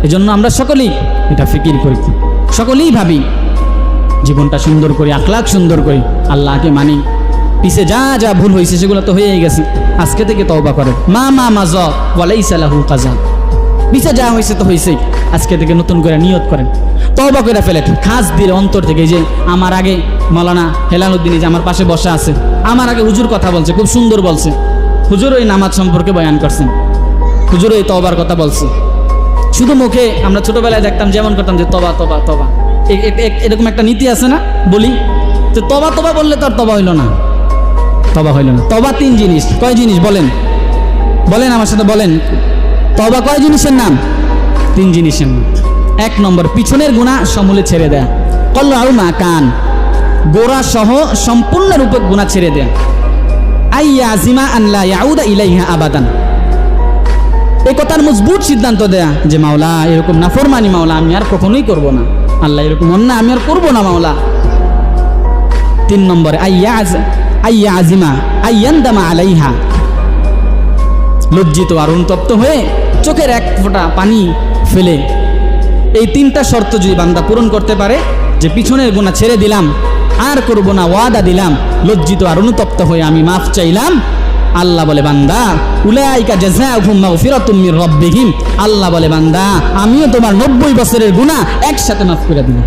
এজন্য আমরা সকলেই এটা ফিকির করি, সকলেই ভাবি জীবনটা সুন্দর করি, আখলাক সুন্দর করি, আল্লাহকে মানি, পিছে যা যা ভুল হয়েছে সেগুলো তো হয়েই গেছে, আজকে থেকে তওবা করেন। মা মা মাজ ওয়ালাইসা লাহু কাজা, পিছে যা হয়েছে তো হয়েছেই, আজকে থেকে নতুন করে নিয়ত করেন, তওবা করে ফেলেন খাস দিলে অন্তর থেকে। যে আমার আগে মাওলানা হেলালুদ্দিন যে আমার পাশে বসা আছে, আমার আগে হুজুর কথা বলছে, খুব সুন্দর বলছে, হুজুর ওই নামাজ সম্পর্কে বয়ান করছেন, হুজুর ওই তওবার কথা বলছে। শুধু মুখে আমরা ছোটবেলায় দেখতাম যেমন করতাম যে তবা তবা তবা, এরকম একটা নীতি আছে না, বলি যে তবা তবা বললে তো আর তবা হইল না, তবা হইল না। তবা তিন জিনিস, কয় জিনিস বলেন, বলেন আমার সাথে বলেন, তবা কয় জিনিসের নাম? তিন জিনিসের নাম। এক নম্বর, পিছনের গুনাহ সমূলে ছেড়ে দেয়া, কল্লাউ মা কান, গোড়া সহ সম্পূর্ণরূপে গুনাহ ছেড়ে দেয়া। আইয়া আজিমা আল্লাহ ইয়াউদা ইলাইহা আবাদান, এই কথার মজবুত সিদ্ধান্ত দেয়া যে মাওলা এরকম নাফরমানি মাওলা আমি আর কখনোই করব না, আল্লাহ এরকম অন্যায় আমি আর করবো না মাওলা। তিন নম্বরে আইয়া আজিমা আইয়ান্দামা আলাইহা, লজ্জিত আর অনুতপ্ত হয়ে চোখের এক ফোঁটা পানি ফেলে, এই তিনটা শর্ত যদি বান্দা পূরণ করতে পারে যে পিছনের গুনাহ ছেড়ে দিলাম, আর করব না, ওয়াদা দিলাম, লজ্জিত আর অনুতপ্ত হয়ে আমি মাফ চাইলাম, আল্লাহ বলে বান্দা উলাইকা জাযাউহুম মাগফিরাতুম মির রাব্বিহিম, আল্লাহ বলে বান্দা আমিও তোমার 90 বছরের গুনাহ একসাথে মাফ করে দিলাম।